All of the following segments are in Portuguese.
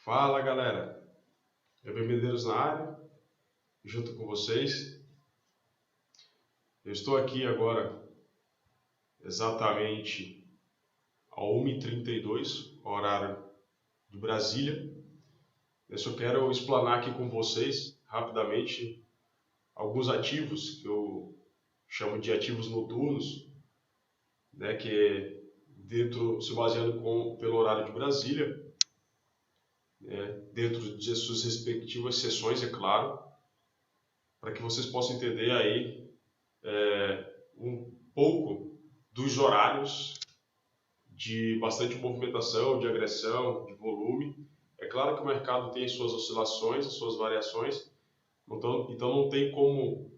Fala galera, Eber Medeiros na área, junto com vocês. Eu estou aqui agora exatamente a 1h32, horário de Brasília. Eu só quero explanar aqui com vocês rapidamente alguns ativos que eu chamo de ativos noturnos, né, que é se baseando pelo horário de Brasília, dentro de suas respectivas sessões, é claro, para que vocês possam entender aí um pouco dos horários de bastante movimentação, de agressão, de volume. É claro que o mercado tem suas oscilações, as suas variações, então não tem como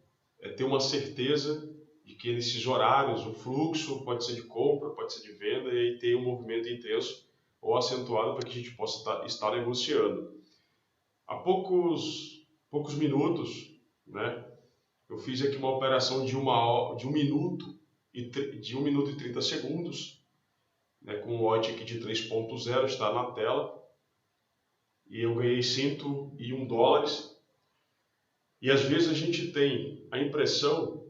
ter uma certeza de que nesses horários o fluxo pode ser de compra, pode ser de venda, e aí tem um movimento intenso ou acentuado para que a gente possa estar negociando. Há poucos minutos, né, eu fiz aqui uma operação de 1 minuto e 30 segundos, né, com um lote aqui de 3.0, está na tela, e eu ganhei $101. E às vezes a gente tem a impressão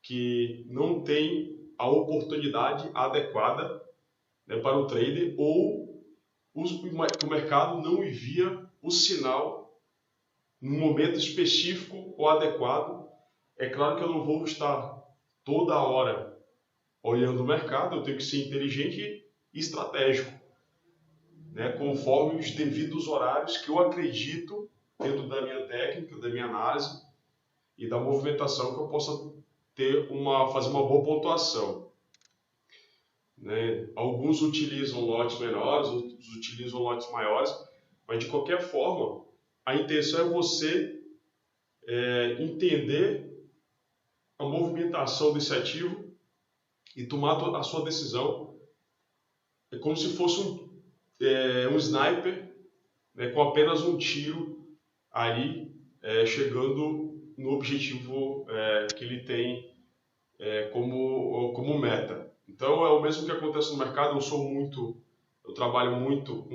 que não tem a oportunidade adequada, né, para o trader, ou que o mercado não envia o sinal no momento específico ou adequado. É claro que eu não vou estar toda hora olhando o mercado, eu tenho que ser inteligente e estratégico, né, conforme os devidos horários que eu acredito, dentro da minha técnica, da minha análise e da movimentação, que eu possa fazer uma boa pontuação. Né? Alguns utilizam lotes menores, outros utilizam lotes maiores, mas de qualquer forma, a intenção é você entender a movimentação desse ativo e tomar a sua decisão. É como se fosse um sniper, né, com apenas um tiro ali, chegando no objetivo que ele tem como meta. Então é o mesmo que acontece no mercado. Eu trabalho com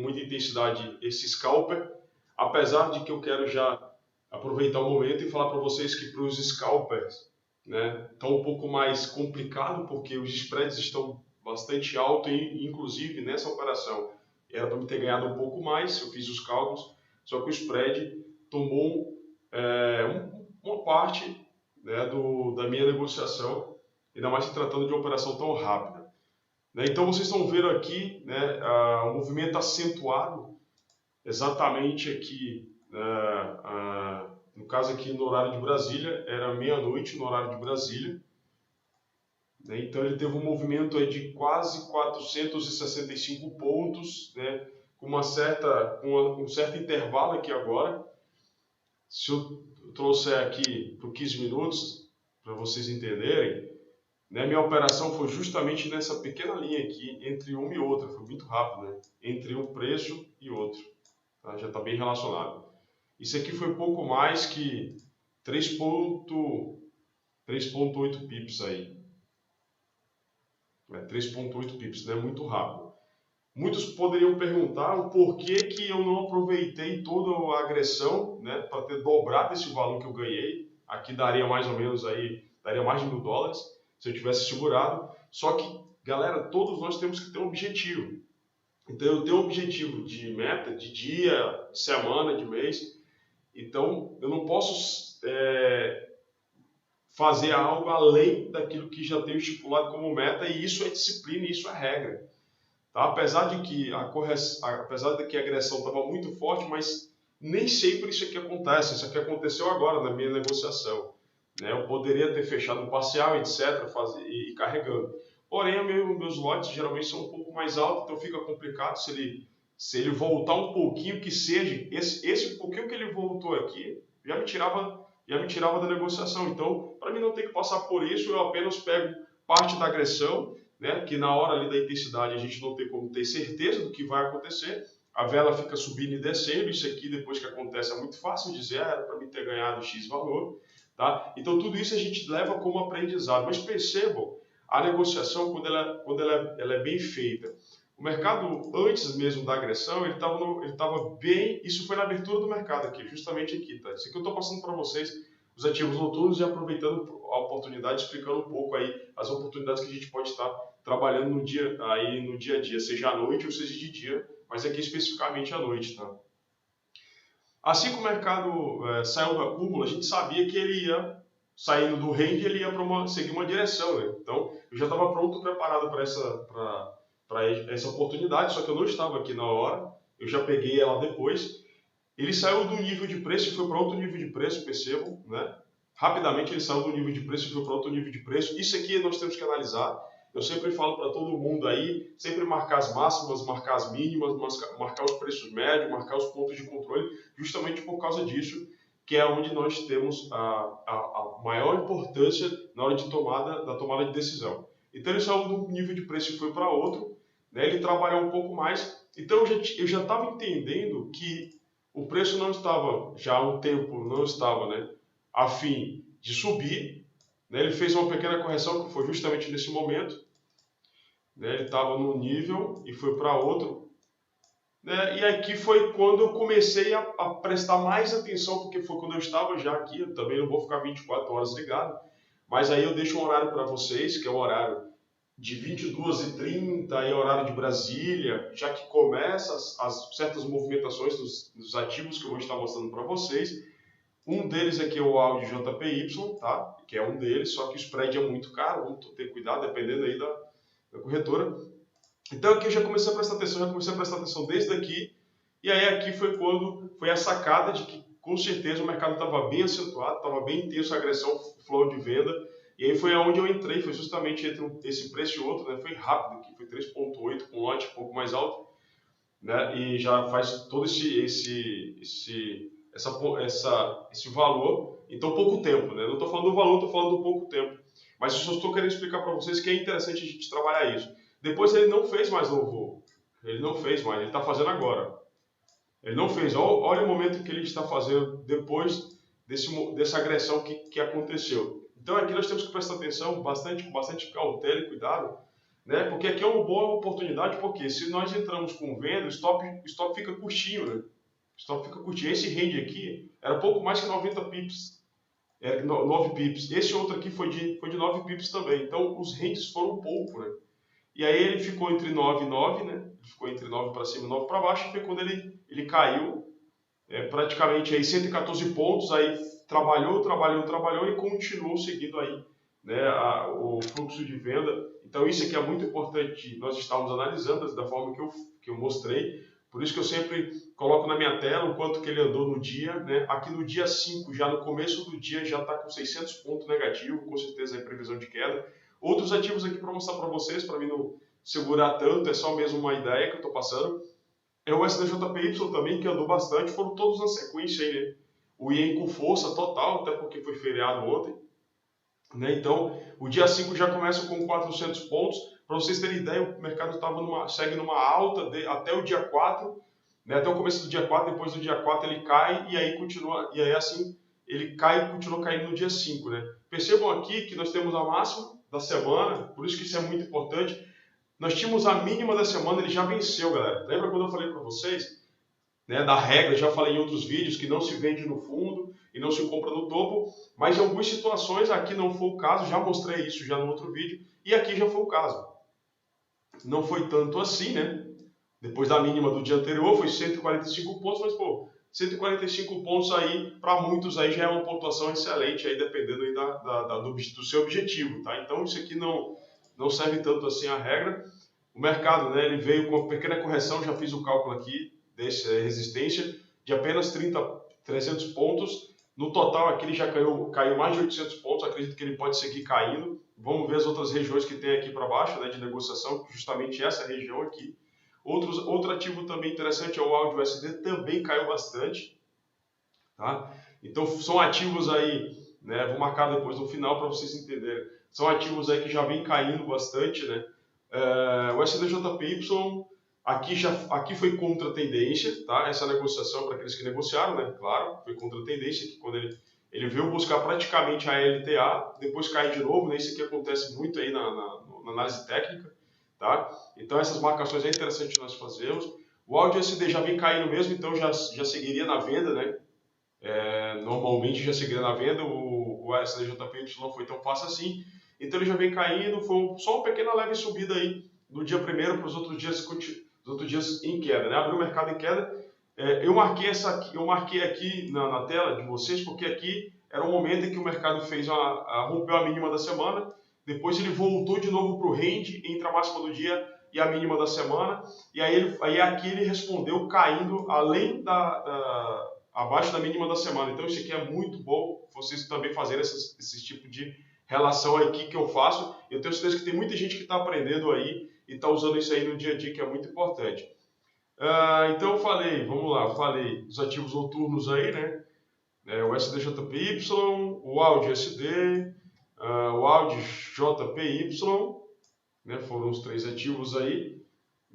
muita intensidade esse scalper, apesar de que eu quero já aproveitar o momento e falar para vocês que para os scalpers, né, está um pouco mais complicado, porque os spreads estão bastante altos, e inclusive nessa operação era para me ter ganhado um pouco mais, eu fiz os cálculos, só que o spread tomou uma parte, né, da minha negociação, ainda mais se tratando de uma operação tão rápida. Né? Então vocês estão vendo aqui, né, o movimento acentuado exatamente aqui, no caso aqui no horário de Brasília, era meia-noite no horário de Brasília. Né? Então ele teve um movimento aí de quase 465 pontos, né, com um certo intervalo aqui agora. Se eu trouxer aqui por 15 minutos, para vocês entenderem, né, minha operação foi justamente nessa pequena linha aqui, entre uma e outra, foi muito rápido, né? Entre um preço e outro, tá? Já está bem relacionado. Isso aqui foi pouco mais que 3.8 pips aí. 3.8 pips, né? Muito rápido. Muitos poderiam perguntar o porquê que eu não aproveitei toda a agressão, né, para ter dobrado esse valor que eu ganhei. Aqui daria mais ou menos aí, daria mais de $1.000 se eu tivesse segurado. Só que, galera, todos nós temos que ter um objetivo. Então eu tenho um objetivo de meta, de dia, de semana, de mês. Então eu não posso fazer algo além daquilo que já tenho estipulado como meta, e isso é disciplina, isso é regra. Tá? Apesar de que a agressão estava muito forte, mas nem sempre isso aqui acontece. Isso aqui aconteceu agora na minha negociação. Né? Eu poderia ter fechado um parcial, etc., e carregando. Porém, meus lotes geralmente são um pouco mais altos, então fica complicado se ele voltar um pouquinho, que seja. Esse pouquinho que ele voltou aqui já me tirava da negociação. Então, para mim não ter que passar por isso, eu apenas pego parte da agressão, né, que na hora ali da intensidade a gente não tem como ter certeza do que vai acontecer. A vela fica subindo e descendo. Isso aqui, depois que acontece, é muito fácil dizer, era para mim ter ganhado X valor. Tá? Então tudo isso a gente leva como aprendizado. Mas percebam, a negociação, quando ela é bem feita, O mercado, antes mesmo da agressão, ele estava bem. Isso foi na abertura do mercado aqui, justamente aqui, tá? Isso aqui eu estou passando para vocês, os ativos noturnos, e aproveitando a oportunidade, explicando um pouco aí as oportunidades que a gente pode estar trabalhando no dia a dia, seja à noite ou seja de dia, mas aqui especificamente à noite, tá? Assim que o mercado saiu do acúmulo, a gente sabia que ele ia, saindo do range, ele ia seguir uma direção, né? Então, eu já estava pronto, preparado para essa oportunidade, só que eu não estava aqui na hora, eu já peguei ela depois. Ele saiu do nível de preço e foi para outro nível de preço, percebam, né? Rapidamente ele saiu do nível de preço e foi para outro nível de preço. Isso aqui nós temos que analisar. Eu sempre falo para todo mundo aí, sempre marcar as máximas, marcar as mínimas, marcar os preços médios, marcar os pontos de controle, justamente por causa disso, que é onde nós temos a maior importância na hora da tomada de decisão. Então ele saiu de um nível de preço e foi para outro, né? Ele trabalhou um pouco mais. Então eu já estava entendendo que o preço não estava, já há um tempo, não estava, né, a fim de subir, né? Ele fez uma pequena correção que foi justamente nesse momento, né? Ele estava num nível e foi para outro, né? E aqui foi quando eu comecei a prestar mais atenção, porque foi quando eu estava já aqui. Eu também não vou ficar 24 horas ligado, mas aí eu deixo um horário para vocês, que é o horário de 22h30, aí é horário de Brasília, já que começa as certas movimentações dos ativos que eu vou estar mostrando para vocês. Um deles aqui é o Audi JPY, tá? Que é um deles, só que o spread é muito caro, vamos ter cuidado, dependendo aí da corretora. Então aqui eu já comecei a prestar atenção desde aqui, e aí aqui foi quando foi a sacada de que com certeza o mercado estava bem acentuado, estava bem intenso a agressão, flow de venda, e aí foi aonde eu entrei, foi justamente entre esse preço e outro, né? Foi rápido aqui, foi 3.8 com lote um pouco mais alto, né? E já faz todo esse valor, então pouco tempo, né? Não estou falando do valor, estou falando do pouco tempo, mas eu só estou querendo explicar para vocês que é interessante a gente trabalhar isso. Depois ele não fez mais novo, ele não fez mais, ele está fazendo agora. Ele não fez, olha o momento que ele está fazendo depois dessa agressão que aconteceu. Então aqui nós temos que prestar atenção, com bastante cautela e cuidado, né? Porque aqui é uma boa oportunidade, porque se nós entramos com venda, o stop fica curtinho, né? O stop fica curtinho. Esse range aqui era pouco mais que 90 pips, era 9 pips. Esse outro aqui foi de 9 pips também. Então os ranges foram pouco, né? E aí ele ficou entre 9 e 9, né? Ele ficou entre 9 para cima e 9 para baixo, e foi quando ele caiu praticamente aí 114 pontos, aí trabalhou e continuou seguindo aí, né, o fluxo de venda. Então isso aqui é muito importante nós estamos analisando da forma que eu mostrei. Por isso que eu sempre coloco na minha tela o quanto que ele andou no dia, né? Aqui no dia 5, já no começo do dia, já está com 600 pontos negativo, com certeza é previsão de queda. Outros ativos aqui para mostrar para vocês, para mim não segurar tanto, é só mesmo uma ideia que eu estou passando. É o SDJPY também, que andou bastante, foram todos na sequência aí, né? O IEM com força total, até porque foi feriado ontem, né? Então, o dia 5 já começa com 400 pontos. Para vocês terem ideia, o mercado segue numa alta até o dia 4, né? Até o começo do dia 4, depois do dia 4 ele cai e aí continua, e aí assim ele cai e continua caindo no dia 5, né? Percebam aqui que nós temos a máxima da semana, por isso que isso é muito importante. Nós tínhamos a mínima da semana, ele já venceu, galera. Lembra quando eu falei para vocês, né, da regra, já falei em outros vídeos, que não se vende no fundo e não se compra no topo, mas em algumas situações aqui não foi o caso, já mostrei isso já no outro vídeo, e aqui já foi o caso. Não foi tanto assim, né? Depois da mínima do dia anterior foi 145 pontos, mas pô, 145 pontos aí, para muitos aí já é uma pontuação excelente, aí dependendo aí do seu objetivo, tá? Então isso aqui não serve tanto assim a regra. O mercado, né, ele veio com uma pequena correção, já fiz o cálculo aqui, dessa resistência, de apenas 300 pontos. No total aqui ele já caiu mais de 800 pontos, acredito que ele pode seguir caindo. Vamos ver as outras regiões que tem aqui para baixo, né, de negociação, justamente essa região aqui. Outro ativo também interessante é o Audi USD, também caiu bastante. Tá? Então são ativos aí, né, vou marcar depois no final para vocês entenderem. São ativos aí que já vem caindo bastante, né? O SDJPY aqui foi contra a tendência, tá? Essa negociação para aqueles que negociaram, né? Claro, foi contra a tendência, que quando ele veio buscar praticamente a LTA, depois cai de novo, né? Isso aqui acontece muito aí na análise técnica, tá? Então essas marcações é interessante nós fazermos. O áudio SD já vem caindo mesmo, então já seguiria na venda, né? Normalmente já seguiria na venda, o SDJPY foi tão fácil assim, então ele já vem caindo, foi só uma pequena leve subida aí do dia primeiro para os outros dias em queda, né? Abriu o mercado em queda. Eu marquei aqui na tela de vocês, porque aqui era o momento em que o mercado rompeu a mínima da semana, depois ele voltou de novo para o range entre a máxima do dia e a mínima da semana, e aí aqui ele respondeu caindo abaixo da mínima da semana. Então isso aqui é muito bom, vocês também fazerem esse tipo de relação aqui que eu faço. Eu tenho certeza que tem muita gente que está aprendendo aí e está usando isso aí no dia a dia, que é muito importante. Então eu falei, vamos lá, eu falei dos ativos noturnos aí, né? O SDJPY, o AUD SD, o AUD JPY, né? Foram os 3 ativos aí,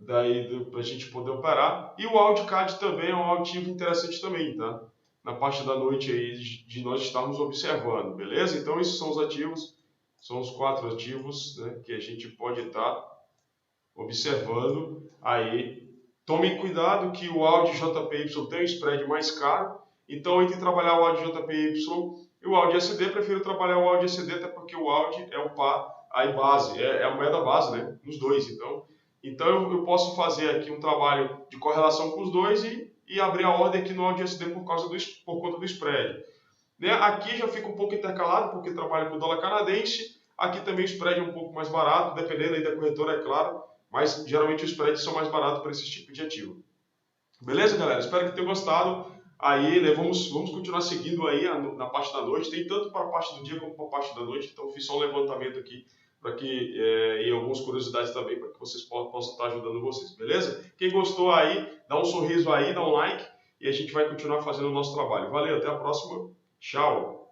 para a gente poder operar. E o AUDCAD também é um ativo interessante também, tá? Na parte da noite aí de nós estarmos observando, beleza? Então esses são os ativos, são os 4 ativos, né, que a gente pode estar observando aí. Tomem cuidado que o AUD JPY tem um spread mais caro, então entre trabalhar o AUD JPY e o AUD SD, prefiro trabalhar o AUD SD, até porque o AUD é o par aí base, é a moeda base, né, nos dois. Então eu posso fazer aqui um trabalho de correlação com os dois e abrir a ordem aqui no AUD SD por conta do spread. Né? Aqui já fica um pouco intercalado, porque trabalho com o dólar canadense. Aqui também o spread é um pouco mais barato, dependendo aí da corretora, é claro, mas geralmente os spreads são mais baratos para esse tipo de ativo. Beleza, galera? Espero que tenham gostado. Aí, né, vamos continuar seguindo aí na parte da noite. Tem tanto para a parte do dia como para a parte da noite, então fiz só um levantamento aqui para que e algumas curiosidades também para que vocês possam estar ajudando vocês, beleza? Quem gostou aí, dá um sorriso aí, dá um like e a gente vai continuar fazendo o nosso trabalho. Valeu, até a próxima. Tchau!